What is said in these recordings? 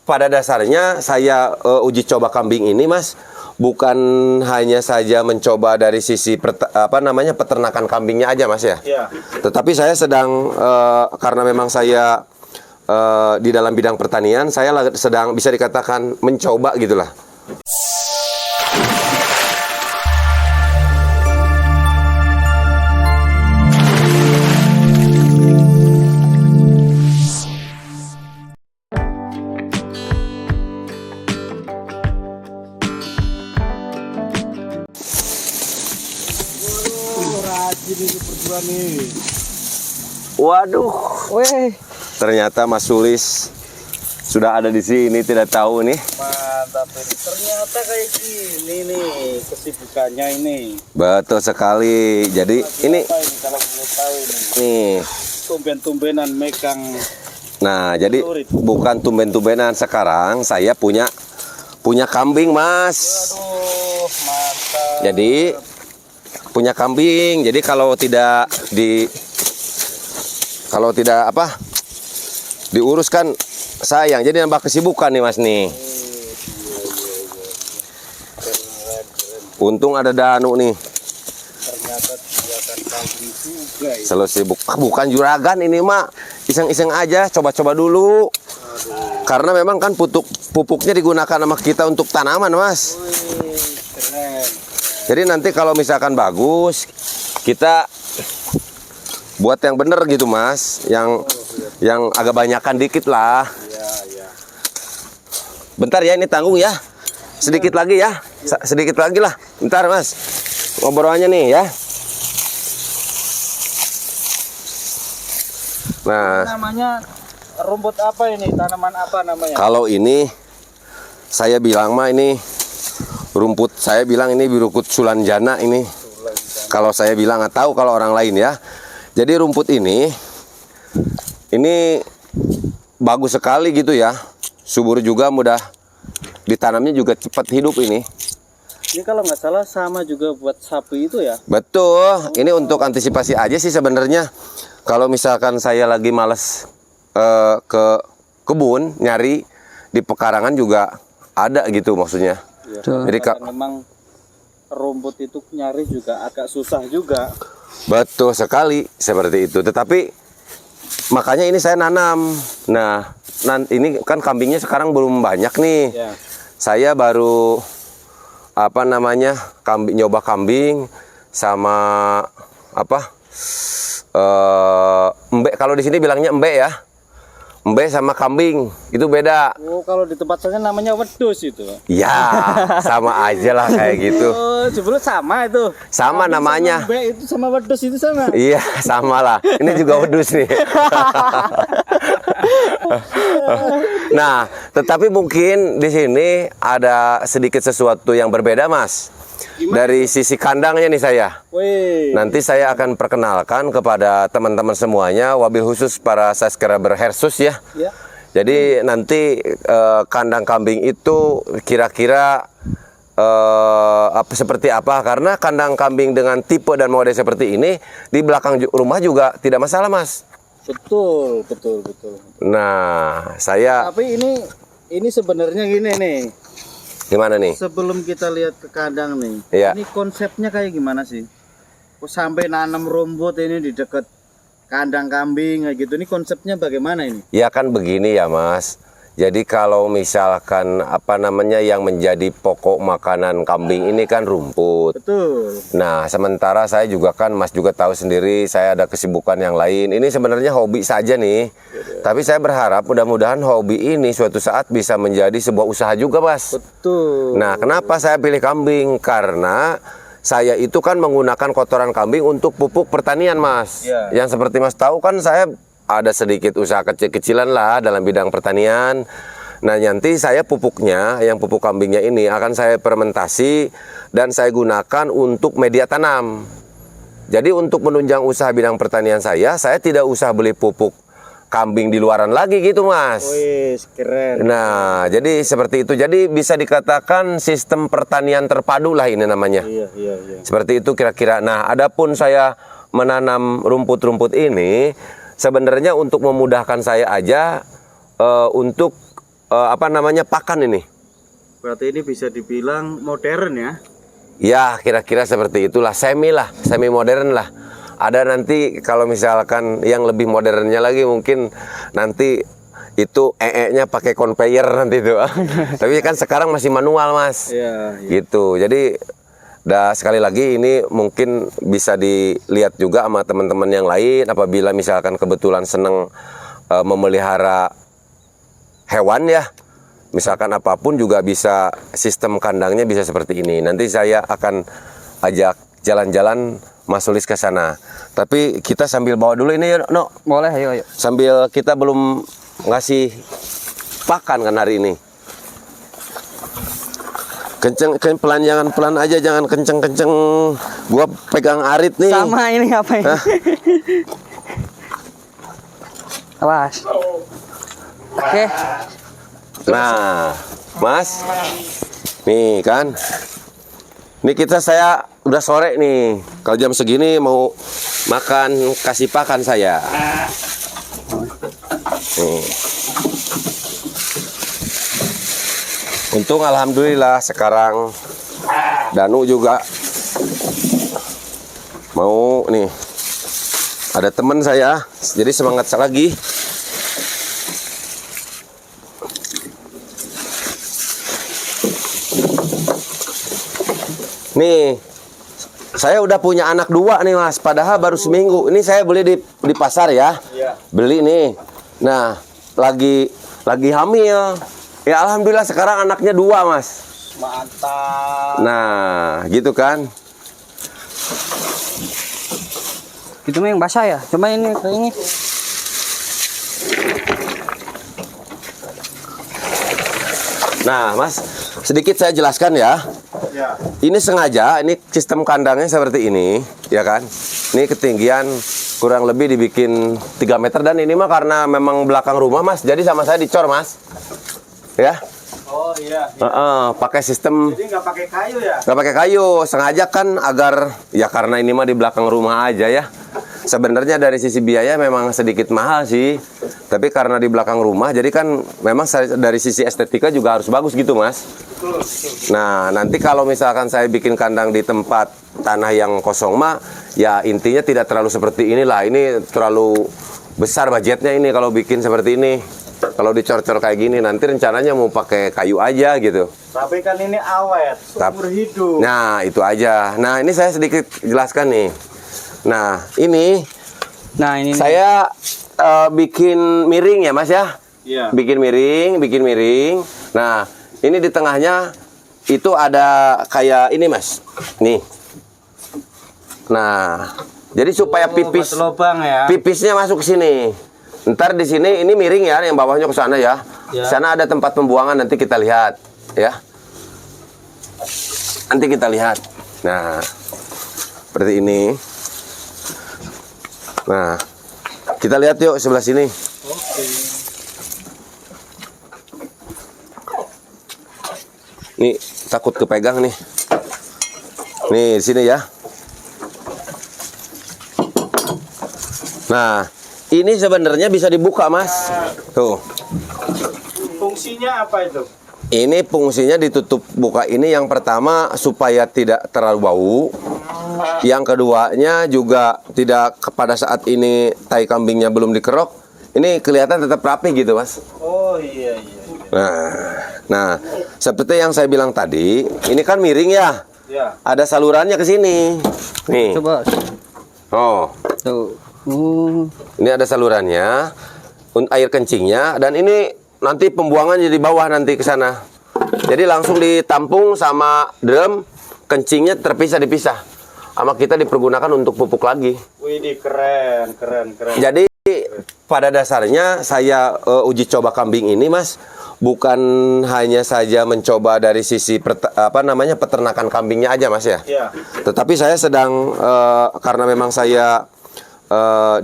pada dasarnya saya uji coba kambing ini, Mas, bukan hanya saja mencoba dari sisi peternakan kambingnya aja, Mas ya. Iya. Tetapi saya sedang karena memang saya di dalam bidang pertanian, saya sedang bisa dikatakan mencoba gitulah. Waduh, ternyata Mas Sulis sudah ada di sini, tidak tahu nih. Mantap ini. Ternyata kayak gini nih kesibukannya ini. Betul sekali. Jadi ini kalau boleh tahu ini. Nih. Tumben-tumbenan megang. Nah, jadi bukan tumben-tumbenan, sekarang saya punya kambing, Mas. Aduh, mantap. Jadi punya kambing. Jadi kalau tidak diuruskan sayang. Jadi nambah kesibukan nih, Mas nih. Untung ada Danu nih. Ternyata juragan kambing juga ya. Selalu sibuk. Bukan juragan ini, Mak. Iseng-iseng aja, coba-coba dulu. Karena memang kan pupuknya digunakan sama kita untuk tanaman, Mas. Keren. Jadi nanti kalau misalkan bagus, kita buat yang bener gitu, Mas. Yang agak banyakan dikit lah. Iya. Bentar ya, ini tanggung ya. Sedikit lagi ya. Sedikit lagi lah. Bentar, Mas. Ngobrolnya nih ya. Nah, Namanya rumput apa ini? Tanaman apa namanya? kalau ini saya bilang mah ini rumput, saya bilang ini rumput sulanjana ini. Kalau saya bilang, nggak tahu kalau orang lain ya. Jadi rumput ini bagus sekali gitu ya. Subur juga, mudah ditanamnya juga cepat hidup ini. Ini kalau nggak salah sama juga buat sapi itu ya? Betul. Ini untuk antisipasi aja sih sebenarnya. Kalau misalkan saya lagi males ke kebun nyari di pekarangan juga ada gitu maksudnya. Ya, Jadi memang rumput itu nyari juga agak susah juga. betul sekali seperti itu. Tetapi makanya ini saya nanam. Nah, ini kan kambingnya sekarang belum banyak nih. Ya. Saya baru nyoba kambing sama embek. Kalau di sini bilangnya embek ya. Embek sama kambing itu beda. Oh, kalau di tempat saya namanya wedus itu. Ya, sama aja lah kayak gitu. Oh, sebelum sama itu. Sama Kambing namanya. Sama embek itu sama wedus itu sama. Iya, sama lah. Ini juga wedus nih. Nah, tetapi mungkin di sini ada sedikit sesuatu yang berbeda, Mas. Dari sisi kandangnya nih saya. Wih. Nanti saya akan perkenalkan kepada teman-teman semuanya, wabil khusus para subscriber Hersus ya. Ya. Jadi nanti kandang kambing itu kira-kira seperti apa? Karena kandang kambing dengan tipe dan mode seperti ini di belakang rumah juga tidak masalah, Mas. Betul. Nah, saya Tapi ini sebenarnya gini nih. gimana nih? Sebelum kita lihat ke kandang nih, Iya. ini konsepnya kayak gimana sih? Kok sampai nanam rumput ini di dekat kandang kambing kayak gitu? Ini konsepnya bagaimana ini? Ya kan begini ya, Mas. Jadi kalau misalkan yang menjadi pokok makanan kambing ini kan rumput. Betul. Nah, sementara saya juga kan, Mas juga tahu sendiri, saya ada kesibukan yang lain. Ini sebenarnya hobi saja nih. Tapi saya berharap mudah-mudahan hobi ini suatu saat bisa menjadi sebuah usaha juga, Mas. Betul. Nah, kenapa saya pilih kambing? Karena saya itu kan menggunakan kotoran kambing untuk pupuk pertanian, Mas. Ya. Yang seperti Mas tahu kan saya ada sedikit usaha kecil-kecilan lah dalam bidang pertanian. Nah, nanti saya pupuknya, yang pupuk kambingnya ini akan saya fermentasi dan saya gunakan untuk media tanam. Jadi untuk menunjang usaha bidang pertanian saya tidak usah beli pupuk kambing di luaran lagi gitu, Mas. Wih, keren. Nah, jadi seperti itu. Jadi bisa dikatakan sistem pertanian terpadu lah ini namanya. Iya. Seperti itu kira-kira. Nah, adapun saya menanam rumput-rumput ini sebenarnya untuk memudahkan saya aja untuk apa namanya pakan ini. Berarti ini bisa dibilang modern ya? Ya kira-kira seperti itulah, semi modern lah. Ada nanti kalau misalkan yang lebih modernnya lagi mungkin nanti itu nya pakai conveyor nanti itu. Tapi kan sekarang masih manual mas. Iya. Gitu. Jadi sekali lagi ini mungkin bisa dilihat juga sama teman-teman yang lain apabila misalkan kebetulan seneng memelihara hewan ya. Misalkan apapun juga bisa, sistem kandangnya bisa seperti ini. Nanti saya akan ajak jalan-jalan Mas Sulis ke sana. Tapi kita sambil bawa dulu ini ya, No. Boleh, ayo. Sambil kita belum ngasih pakan kan hari ini. Kenceng pelan, jangan pelan aja, jangan kenceng-kenceng. Gua pegang arit nih. Sama ini ngapain? Awas. Oke. Nah, Mas, nih kan, ini saya udah sore nih. Kalau jam segini mau makan, kasih pakan saya. Nih. Untung alhamdulillah sekarang Danu juga mau nih. Ada teman saya, jadi semangat lagi. Nih, saya udah punya anak 2 nih mas, padahal baru seminggu. Ini saya beli di pasar ya, beli nih. Nah, lagi hamil. Ya alhamdulillah sekarang anaknya 2 mas. Mantap. Nah, gitu kan. Itu mah yang basah ya. Coba ini ini. Nah, mas, sedikit saya jelaskan ya. Ya. Ini sengaja, ini sistem kandangnya seperti ini, ya kan? Ini ketinggian kurang lebih dibikin 3 meter dan ini mah karena memang belakang rumah mas, jadi sama saya dicor mas, ya. Oh iya. Pakai sistem. Jadi nggak pakai kayu ya? Nggak pakai kayu, sengaja kan agar ya karena ini mah di belakang rumah aja ya. Sebenarnya dari sisi biaya memang sedikit mahal sih, tapi karena di belakang rumah, jadi kan memang dari sisi estetika juga harus bagus gitu mas. Nah nanti kalau misalkan saya bikin kandang di tempat tanah yang kosong mah, ya intinya tidak terlalu seperti inilah. Ini terlalu besar budgetnya ini kalau bikin seperti ini. Kalau dicor-cor kayak gini, nanti rencananya mau pakai kayu aja gitu. Tapi kan ini awet, seumur hidup. Nah itu aja. Nah ini saya sedikit jelaskan nih. Nah ini saya bikin miring ya mas ya. Iya. Bikin miring. Nah ini di tengahnya itu ada kayak ini mas. Nih. Nah jadi supaya pipis lubang ya. pipisnya masuk ke sini. Ntar di sini ini miring ya, yang bawahnya ke sana ya. Di sana ada tempat pembuangan, nanti kita lihat ya. Nanti kita lihat. Nah seperti ini. Nah, kita lihat yuk sebelah sini. Oke. Nih, takut kepegang nih. Nih, di sini ya. Nah, ini sebenarnya bisa dibuka, Mas. Tuh. Fungsinya apa itu? Ini fungsinya ditutup buka ini yang pertama supaya tidak terlalu bau. Yang keduanya juga tidak pada saat ini tai kambingnya belum dikerok, ini kelihatan tetap rapi gitu mas. Oh iya. Nah seperti yang saya bilang tadi, ini kan miring ya. Ya. Ada salurannya ke sini. Nih. Coba. Oh. Tuh. Ini ada salurannya, air kencingnya, dan ini nanti pembuangannya di bawah nanti ke sana. Jadi langsung ditampung sama drum, kencingnya dipisah. Sama kita dipergunakan untuk pupuk lagi. Wih, keren. Jadi pada dasarnya saya uji coba kambing ini, Mas, bukan hanya saja mencoba dari sisi peternakan kambingnya aja, Mas ya. Iya. Tetapi saya sedang karena memang saya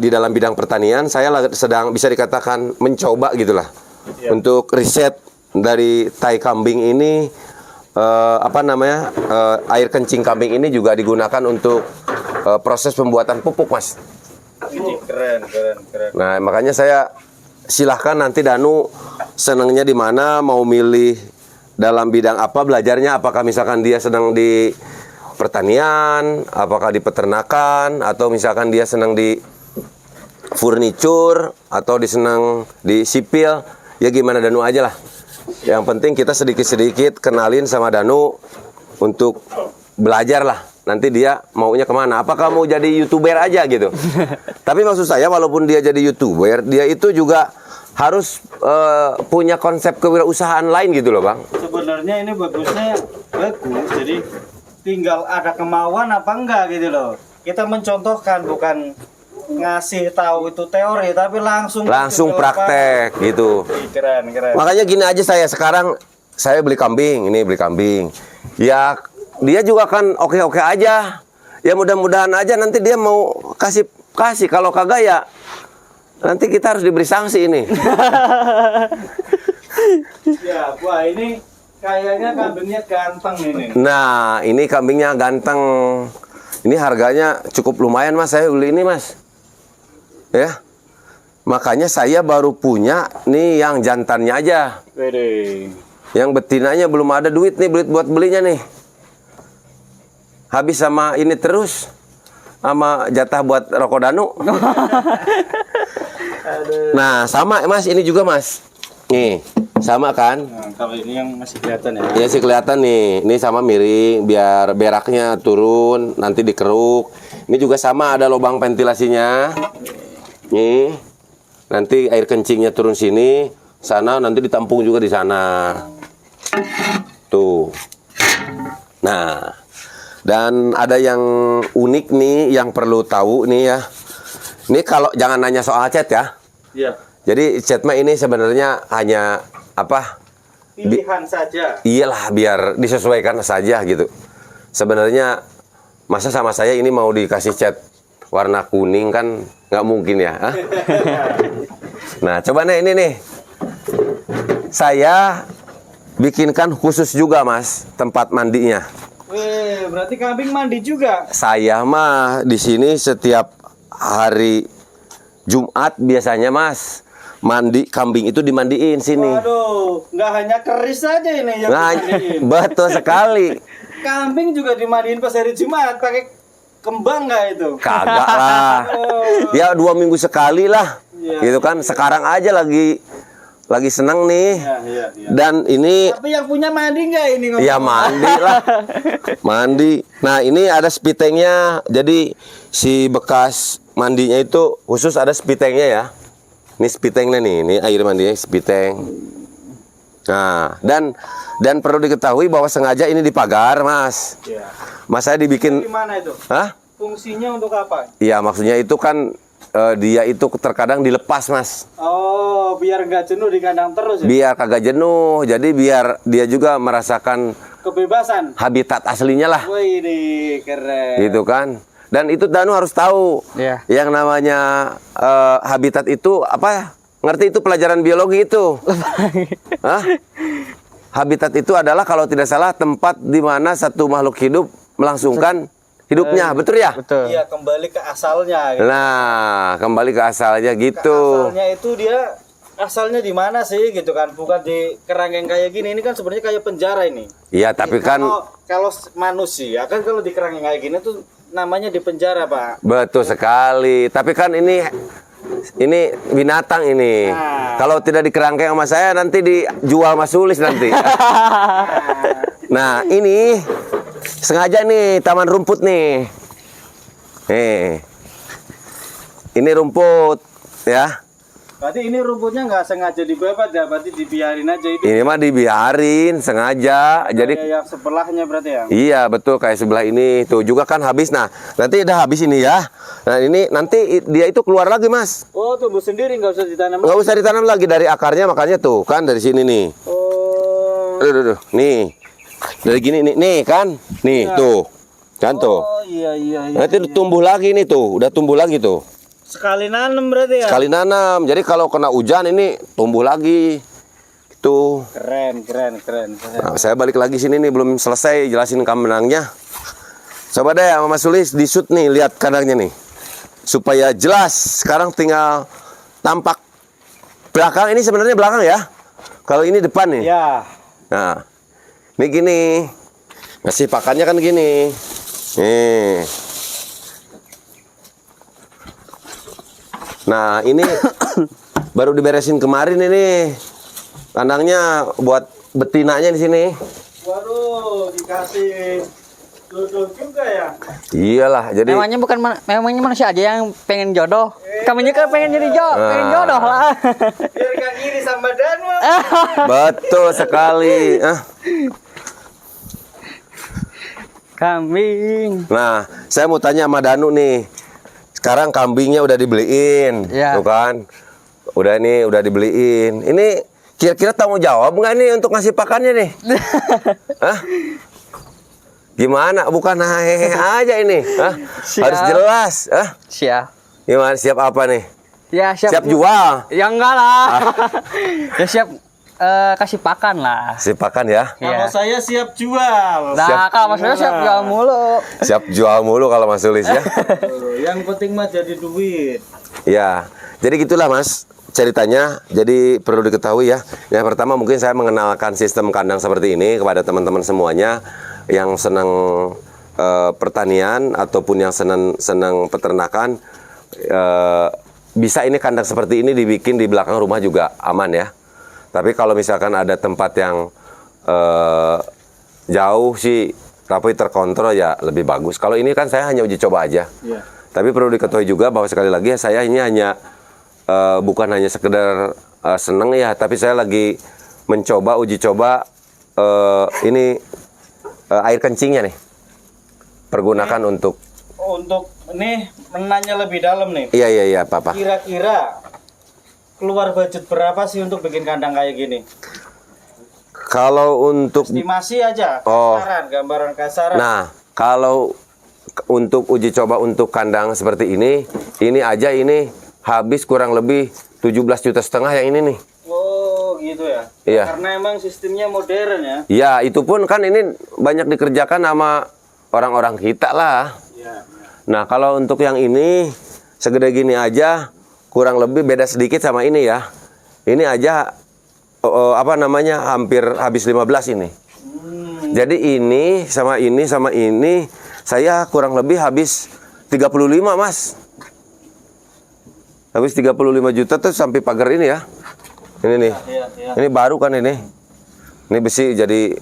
di dalam bidang pertanian, saya sedang bisa dikatakan mencoba gitulah. Iya. Untuk riset dari tai kambing ini. Air kencing kambing ini juga digunakan untuk proses pembuatan pupuk, Mas. Ini keren. Nah, makanya saya silahkan nanti Danu senangnya di mana, mau milih dalam bidang apa belajarnya, apakah misalkan dia sedang di pertanian, apakah di peternakan, atau misalkan dia senang di furniture, atau senang di sipil, ya gimana Danu aja lah. Yang penting kita sedikit-sedikit kenalin sama Danu untuk belajar lah. Nanti dia maunya kemana? Apakah mau jadi YouTuber aja gitu? Tapi maksud saya walaupun dia jadi YouTuber, dia itu juga harus punya konsep kewirausahaan lain gitu loh Bang. Sebenarnya ini bagus, jadi tinggal ada kemauan apa enggak gitu loh. Kita mencontohkan, bukan ngasih tahu itu teori, tapi langsung praktek gitu. Keren. Makanya gini aja, saya beli kambing, ini beli kambing. Ya dia juga kan oke-oke aja. Ya mudah-mudahan aja nanti dia mau kasih. Kalau kagak ya nanti kita harus diberi sanksi ini. Ya, wah ini kayaknya kambingnya ganteng ini. Nah, ini kambingnya ganteng. Ini harganya cukup lumayan Mas, saya beli ini Mas. Ya. Makanya saya baru punya nih yang jantannya aja. Wede. Yang betinanya belum ada duit buat belinya nih. Habis sama ini terus. Sama jatah buat rokok Danu. Nah, sama Mas, ini juga Mas. Nih, sama kan? Nah, kalau ini yang masih kelihatan ya. Iya sih kelihatan nih. Ini sama miring biar beraknya turun, nanti dikeruk. Ini juga sama ada lubang ventilasinya. Nih. Nanti air kencingnya turun sini, sana nanti ditampung juga di sana. Tuh. Nah, dan ada yang unik nih yang perlu tahu nih ya. Ini kalau jangan nanya soal cat ya. Iya. Jadi cat mah ini sebenarnya hanya apa? Pilihan saja. Iyalah biar disesuaikan saja gitu. Sebenarnya masa sama saya ini mau dikasih cat warna kuning kan nggak mungkin ya. Hah? Nah coba nih ini nih. Saya bikinkan khusus juga Mas tempat mandinya. Wih, berarti kambing mandi juga. Saya mah di sini setiap hari Jumat biasanya Mas mandi kambing itu dimandiin sini. Waduh, nggak hanya keris saja ini yang Nah, dimandiin. betul sekali. Kambing juga dimandiin pas hari Jumat pakai kembang nggak itu? Kagak lah. Ya 2 minggu sekali lah. Iya. Gitu kan. Sekarang aja lagi seneng nih. Iya. Dan ini Tapi yang punya mandi nggak ini? ya mandi lah. Mandi. Nah, ini ada spitengnya. Jadi si bekas mandinya itu khusus ada spitengnya ya. Ini spitengnya nih. Ini air mandinya spiteng. Nah, dan perlu diketahui bahwa sengaja ini dipagar, Mas. Iya. Mas saya dibikin. Gimana itu? Hah? Fungsinya untuk apa? Iya, maksudnya itu kan dia itu terkadang dilepas, Mas. Oh, biar nggak jenuh di kandang terus ya? Biar kagak jenuh. Jadi biar dia juga merasakan Kebebasan. habitat aslinya lah. Wih, keren. Gitu kan. Dan itu Danu harus tahu. Iya. Yang namanya habitat itu apa? Ngerti itu pelajaran biologi itu? Hah? Habitat itu adalah kalau tidak salah tempat di mana satu makhluk hidup melangsungkan hidupnya, betul ya? Betul. Iya, kembali ke asalnya. Gitu. Nah, kembali ke asalnya Ke gitu. asalnya itu dia asalnya di mana sih gitu kan? Bukan di kerangkeng kayak gini. Ini kan sebenarnya kayak penjara ini. Iya, tapi kan kalau manusia kan kalau di kerangkeng kayak gini tuh namanya di penjara, Pak. betul sekali. Tapi kan ini binatang ini. Nah. Kalau tidak dikerangkeng sama saya nanti dijual Mas Sulis nanti. Nah, ini sengaja nih taman rumput nih. Ini rumput ya. Berarti ini rumputnya nggak sengaja dibabat ya, berarti dibiarin aja itu. Ini mah dibiarin sengaja. Jadi Kayak yang sebelahnya berarti ya. iya betul kayak sebelah ini tuh juga kan habis. Nah, nanti udah habis ini ya. Nah, ini nanti dia itu keluar lagi, Mas. Oh, tumbuh sendiri nggak usah ditanam. Nggak usah ditanam lagi dari akarnya, makanya tuh kan dari sini nih. Oh. Aduh, nih. Dari gini nih kan. Nih tuh. Kan tuh. Oh, iya. Nanti tumbuh lagi nih tuh, udah tumbuh lagi tuh. Sekali nanam berarti ya. Sekali nanam. Jadi kalau kena hujan ini tumbuh lagi. Itu. Keren. Nah, saya balik lagi sini nih belum selesai jelasin kandangnya. Coba deh sama Mas Sulis di shoot nih lihat kandangnya nih. Supaya jelas. Sekarang tinggal tampak belakang ini sebenarnya belakang ya. Kalau ini depan nih. Ya. Nah, ini gini. Ngasih pakannya kan gini. Nih. Nah, ini baru diberesin kemarin ini. Kandangnya buat betinanya di sini. Waduh, dikasih jodoh juga ya. Iyalah, jadi memangnya manusia aja yang pengen jodoh. Kami juga pengen jadi pengen jodoh lah. Biar gak iri sama Danu. betul sekali. Kambing. Nah, saya mau tanya sama Danu nih. Sekarang kambingnya udah dibeliin, Ya. tuh kan? Udah dibeliin. Ini kira-kira tanggung jawab nggak nih untuk ngasih pakannya nih? Hah? Gimana? Bukan hehehe aja ini. Hah? Siap. Harus jelas. Hah? Siap. Gimana? Siap apa nih? Ya Siap jual. Ya enggak lah. Ya siap kasih pakan lah. Siap pakan ya. Kalau Iya. saya siap jual. Nah, kalau maksudnya siap jual mulu. Siap jual mulu kalau Mas Sulis ya. Yang penting mah jadi duit. Ya, jadi gitulah Mas ceritanya. Jadi perlu diketahui ya. Yang pertama mungkin saya mengenalkan sistem kandang seperti ini kepada teman-teman semuanya yang senang pertanian ataupun yang senang peternakan. Bisa ini kandang seperti ini dibikin di belakang rumah juga aman ya. Tapi kalau misalkan ada tempat yang jauh sih tapi terkontrol ya lebih bagus. Kalau ini kan saya hanya uji coba aja. Iya. Tapi perlu diketahui juga bahwa sekali lagi saya ini hanya bukan hanya sekedar seneng ya, tapi saya lagi mencoba uji coba ini air kencingnya nih. Pergunakan untuk ini menanya lebih dalam nih. iya Papa. Kira-kira keluar budget berapa sih untuk bikin kandang kayak gini? Kalau untuk Estimasi aja, Oh. kasaran, gambaran kasaran. Nah, kalau untuk uji coba untuk kandang seperti ini aja ini habis kurang lebih 17,5 juta yang ini nih. Oh, gitu ya. Iya. Karena emang sistemnya modern ya. Ya, itu pun kan ini banyak dikerjakan sama orang-orang kita lah. Iya. Nah, kalau untuk yang ini segede gini aja kurang lebih beda sedikit sama ini ya. Ini aja hampir habis 15 ini. Jadi ini sama ini saya kurang lebih habis 35, Mas. Habis 35 juta tuh sampai pagar ini ya. Ini nih. Iya. Ini baru kan ini. Ini besi jadi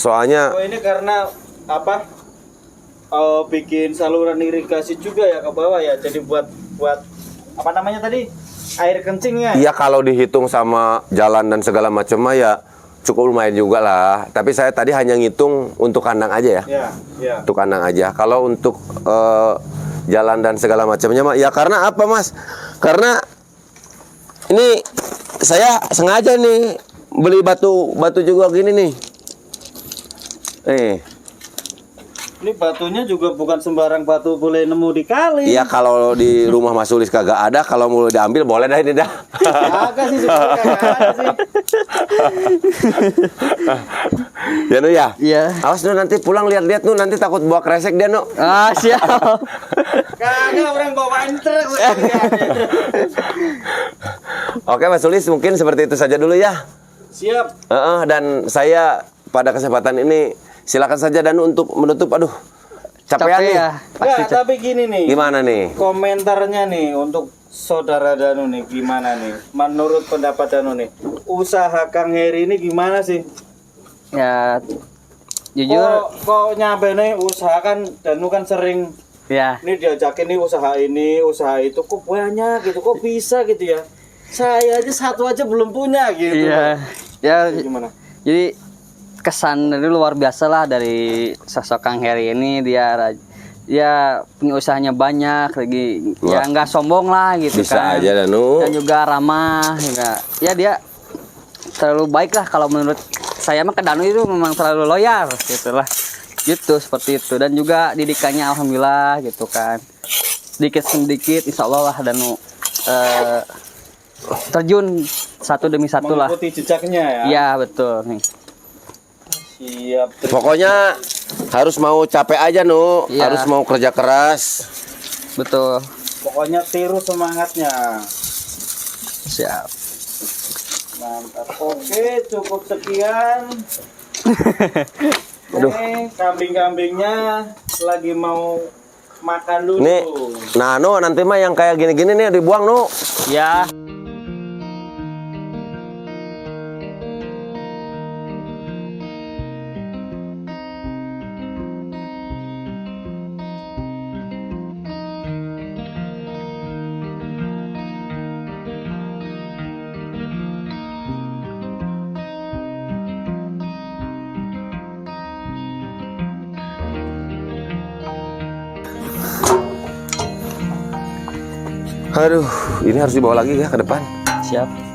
soalnya Oh, ini karena apa? Bikin saluran irigasi juga ya ke bawah ya. Jadi buat apa namanya tadi? Air kencingnya. iya kalau dihitung sama jalan dan segala macam mah ya cukup lumayan juga lah. Tapi saya tadi hanya ngitung untuk kandang aja ya. Iya. Untuk kandang aja. Kalau untuk jalan dan segala macamnya mah ya karena apa Mas? Karena ini saya sengaja nih beli batu juga gini nih. Ini batunya juga bukan sembarang batu boleh nemu di kali. Iya kalau di rumah Mas Sulis kagak ada, kalau mau diambil boleh dah ini dah. Kagak sih sebenarnya kagak ada sih. Ya Nu ya. Iya. Awas Nu nanti pulang lihat-lihat Nu nanti takut bawa kresek dia Nu. Ah, siap. Kagak orang bawain truk. Oke Mas Sulis mungkin seperti itu saja dulu ya. Siap. Dan saya pada kesempatan ini silakan saja Danu untuk menutup. Aduh, capean nih. ya. Nggak, tapi gini nih. Gimana nih? Komentarnya nih untuk saudara Danu nih gimana nih? Menurut pendapat Danu nih, usaha Kang Heri ini gimana sih? Ya jujur Kok nyampe nih usaha kan Danu kan sering ya. ini diajakin nih usaha itu kok banyak gitu, kok bisa gitu ya? Saya aja satu aja belum punya gitu. Iya. Ya Gimana? jadi kesan dari luar biasa lah dari sosok Kang Heri ini. Dia punya usahanya banyak lagi. Wah. Ya nggak sombong lah gitu Bisa kan. aja Danu. Dan juga ramah juga. Ya dia terlalu baik lah kalau menurut saya mah ke Danu itu memang terlalu loyal gitu lah. Gitu seperti itu. Dan juga didikannya alhamdulillah gitu kan. Sedikit insya Allah lah Danu terjun satu demi satu lah. Mengikuti jejaknya ya. Iya betul nih. Siap. Pokoknya harus mau capek aja Nu, Iya. harus mau kerja keras. Betul. Pokoknya tiru semangatnya. Siap. Mantap. Oke, cukup sekian. Aduh. Nih, kambing-kambingnya lagi mau makan dulu. Nih, nah no nanti mah yang kayak gini-gini nih dibuang no. Ya. Aduh, ini harus dibawa lagi ya ke depan. Siap.